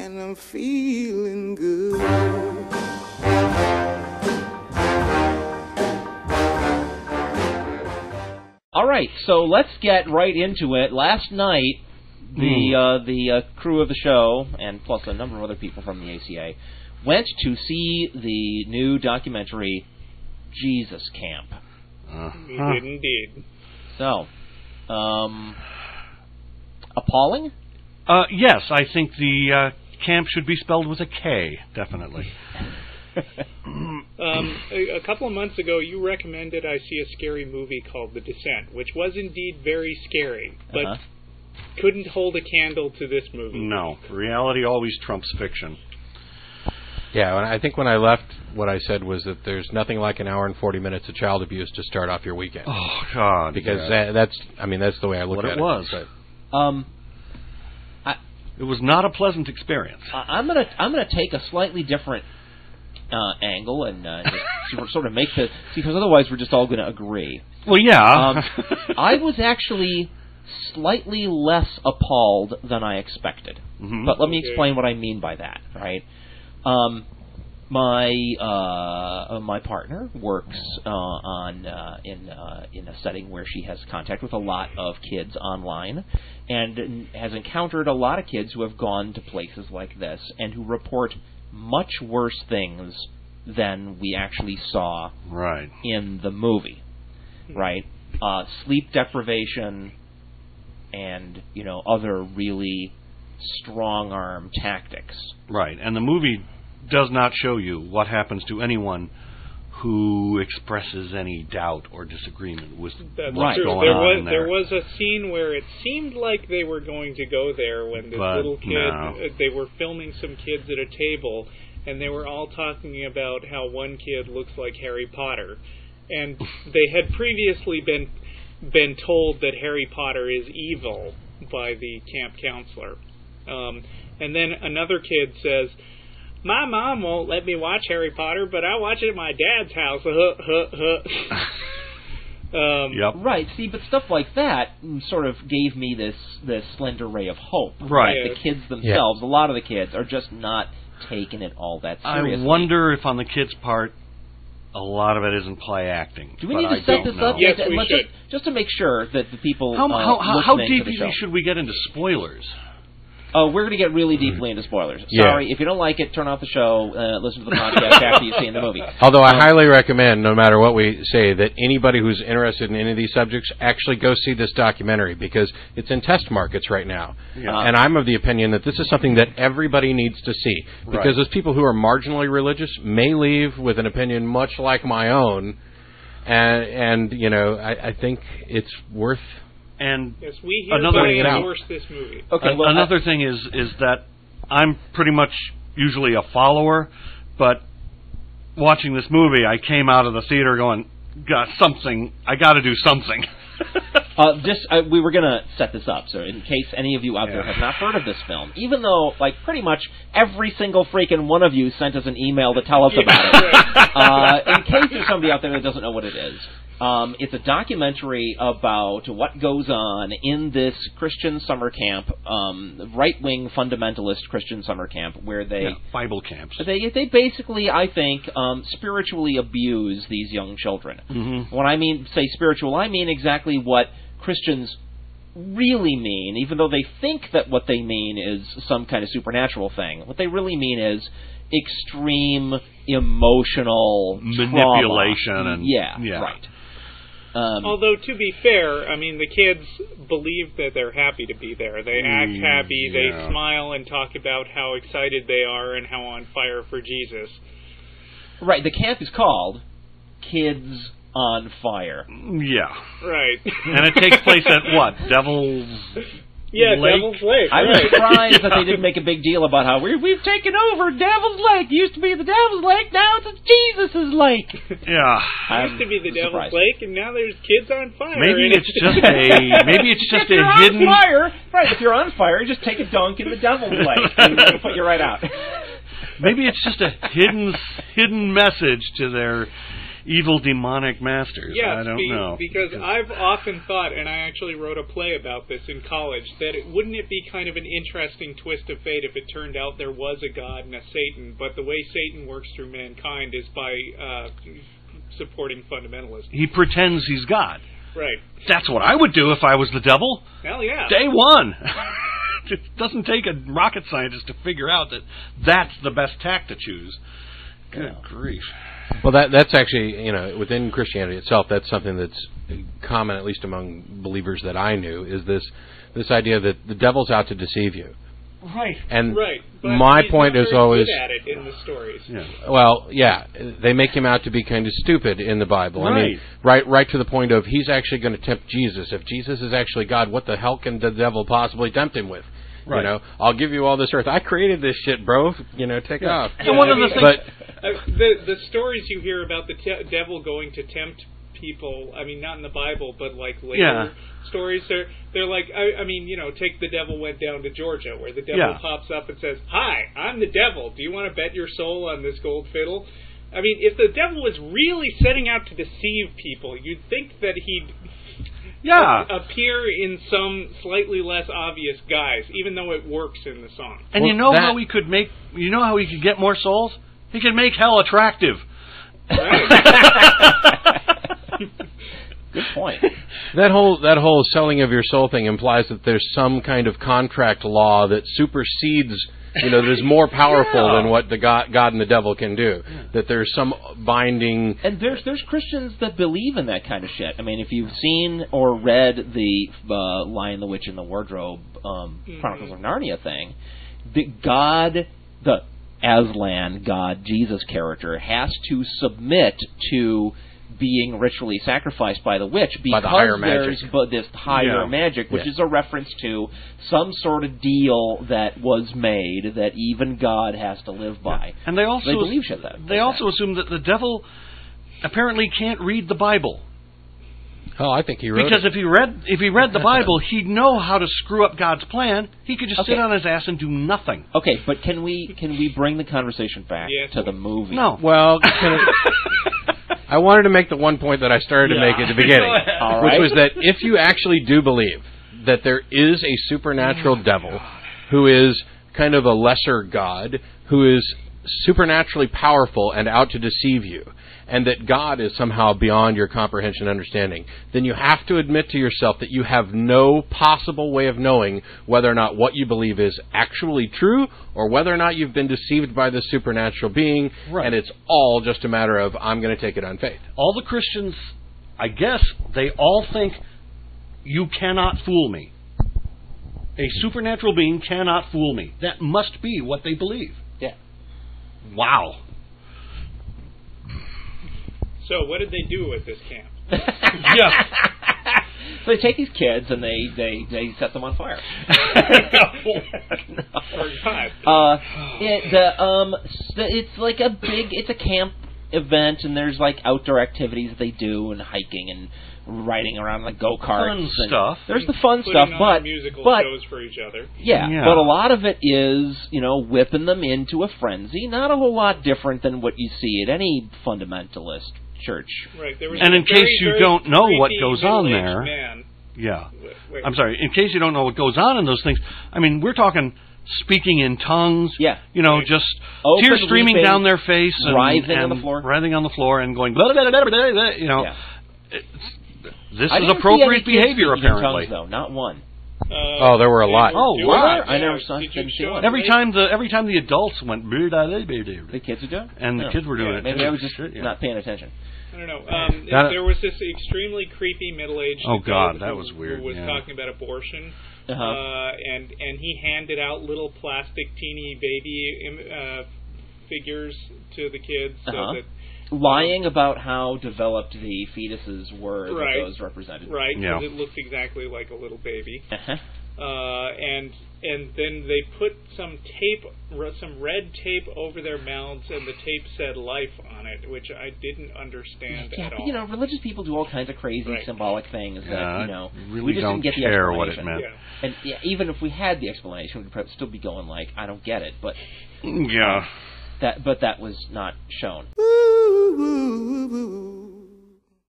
and I'm feeling good. All right, so let's get right into it. Last night, the crew of the show, and plus a number of other people from the ACA, went to see the new documentary, Jesus Camp. We did indeed. So, appalling? Yes, I think the camp should be spelled with a K, definitely. A couple of months ago, you recommended I see a scary movie called The Descent, which was indeed very scary, but couldn't hold a candle to this movie. No, reality always trumps fiction. Yeah, and I think when I left, what I said was that there's nothing like an hour and 40 minutes of child abuse to start off your weekend. Oh God! Because that's the way I look at it. What it was. It was not a pleasant experience. I'm gonna take a slightly different angle and just sort of make the because otherwise we're just all going to agree. Well, yeah. I was actually slightly less appalled than I expected, but let me explain what I mean by that. Right. My partner works in a setting where she has contact with a lot of kids online, and has encountered a lot of kids who have gone to places like this and who report much worse things than we actually saw in the movie. Right, sleep deprivation, and other really strong-arm tactics. Right, and the movie does not show you what happens to anyone who expresses any doubt or disagreement with what's going on there was a scene where it seemed like they were going to go there when this little kid, they were filming some kids at a table, and they were all talking about how one kid looks like Harry Potter. And they had previously been told that Harry Potter is evil by the camp counselor. And then another kid says, "My mom won't let me watch Harry Potter, but I watch it at my dad's house." Right. See, but stuff like that sort of gave me this slender ray of hope. Right. The kids themselves, a lot of the kids, are just not taking it all that seriously. I wonder if on the kids' part, a lot of it isn't play acting. Do we need to set this up? Yes, we should. Just to make sure that the people how deep to the show. should we get into spoilers? Oh, we're going to get really deeply into spoilers. Sorry, if you don't like it, turn off the show, listen to the podcast after you've seen the movie. Although I highly recommend, no matter what we say, that anybody who's interested in any of these subjects actually go see this documentary, because it's in test markets right now. And I'm of the opinion that this is something that everybody needs to see, because those people who are marginally religious may leave with an opinion much like my own, and I think it's worth... And yes, we hereby endorse this movie. Okay, another thing is that I'm pretty much usually a follower, but watching this movie, I came out of the theater going, I got to do something. We were going to set this up, so in case any of you out there have not heard of this film, even though, pretty much every single freaking one of you sent us an email to tell us about it, in case there's somebody out there that doesn't know what it is. It's a documentary about what goes on in this Christian summer camp, right-wing fundamentalist Christian summer camp, where they... Bible camps. They basically, I think, spiritually abuse these young children. Mm-hmm. When I say spiritual, I mean exactly what Christians really mean, even though they think that what they mean is some kind of supernatural thing. What they really mean is extreme emotional manipulation trauma. and right. Although, to be fair, I mean, the kids believe that they're happy to be there. They act happy, they smile and talk about how excited they are and how on fire for Jesus. Right, the camp is called Kids on Fire. Yeah. Right. And it takes place at what? Devil's Lake? Devil's Lake. I was surprised that they didn't make a big deal about how we've taken over Devil's Lake. It used to be the Devil's Lake, now it's Jesus' Lake. Yeah. It used to be the Devil's Lake, and now there's Kids on Fire. Maybe it's just a hidden... On fire, right, if you're on fire, you just take a dunk in the Devil's Lake, and it'll put you right out. Maybe it's just a hidden message to their evil demonic masters. Yes, I don't know. Because I've often thought, and I actually wrote a play about this in college, that wouldn't it be kind of an interesting twist of fate if it turned out there was a God and a Satan, but the way Satan works through mankind is by supporting fundamentalism. He pretends he's God. Right. That's what I would do if I was the devil. Hell yeah. Day one. It doesn't take a rocket scientist to figure out that that's the best tack to choose. Good grief. Well, that's actually, within Christianity itself, that's something that's common, at least among believers that I knew, is this idea that the devil's out to deceive you. Right. And right. But my point is always good at it in the stories. Yeah. Well, yeah, they make him out to be kind of stupid in the Bible. Right. I mean, right to the point of he's actually going to tempt Jesus. If Jesus is actually God, what the hell can the devil possibly tempt him with? Right. I'll give you all this earth. I created this shit, bro. Take off. And one of the things, the stories you hear about the devil going to tempt people, I mean, not in the Bible, but like later stories, they're like, I mean, take The Devil Went Down to Georgia, where the devil pops up and says, "Hi, I'm the devil. Do you want to bet your soul on this gold fiddle?" I mean, if the devil was really setting out to deceive people, you'd think that he'd appear in some slightly less obvious guise, even though it works in the song. And how he could get more souls? He could make hell attractive. Right. Good point. That whole selling of your soul thing implies that there's some kind of contract law that supersedes, that is more powerful than what the God and the devil can do. That there's some binding. And there's Christians that believe in that kind of shit. I mean, if you've seen or read the Lion, the Witch, and the Wardrobe Chronicles of Narnia thing, the Aslan God, Jesus character, has to submit to being ritually sacrificed by the witch because the higher magic. There's this higher magic, which is a reference to some sort of deal that was made that even God has to live by. And they also believe shit that. They also assume that the devil apparently can't read the Bible. Oh, I think he wrote because it. if he read the Bible, he'd know how to screw up God's plan. He could just sit on his ass and do nothing. Okay, but can we bring the conversation back to the movie? No. Well, I wanted to make the one point that I started to make at the beginning, which was that if you actually do believe that there is a supernatural devil who is kind of a lesser god, who is supernaturally powerful and out to deceive you, and that God is somehow beyond your comprehension and understanding, then you have to admit to yourself that you have no possible way of knowing whether or not what you believe is actually true, or whether or not you've been deceived by this supernatural being, and it's all just a matter of, I'm going to take it on faith. All the Christians, I guess, they all think, you cannot fool me. A supernatural being cannot fool me. That must be what they believe. Yeah. Wow. So what did they do at this camp? So they take these kids and they set them on fire. It's like it's a camp event, and there's like outdoor activities that they do, and hiking and riding around like go-karts fun and stuff. There's the fun stuff, but musical shows for each other. Yeah, but a lot of it is whipping them into a frenzy. Not a whole lot different than what you see at any fundamentalist church. Right. There was and in case you don't know what goes on there, man. I'm sorry. In case you don't know what goes on in those things, I mean, we're talking speaking in tongues. Yeah. Just tears streaming down their face, and writhing on the floor, and going blah blah blah blah blah. Yeah. This is appropriate behavior, apparently. Tongues, though, not one. There were a lot. Oh, were there? I Yeah. never saw one. Every time the adults went, the kids were doing it? And the kids were doing it. Maybe I was just not paying attention. I don't know. There was this extremely creepy middle-aged God, that was weird. Who was talking about abortion, uh-huh. And he handed out little plastic teeny baby figures to the kids, so that lying about how developed the fetuses were that those represented. Right, because it looked exactly like a little baby. And then they put some red tape over their mouths, and the tape said "life" on it, which I didn't understand at all. But, religious people do all kinds of crazy symbolic things that really we just don't didn't get the care explanation. what it meant. Yeah. And even if we had the explanation, we'd probably still be going like, I don't get it. But yeah. That was not shown. Ooh. ooh, ooh, ooh.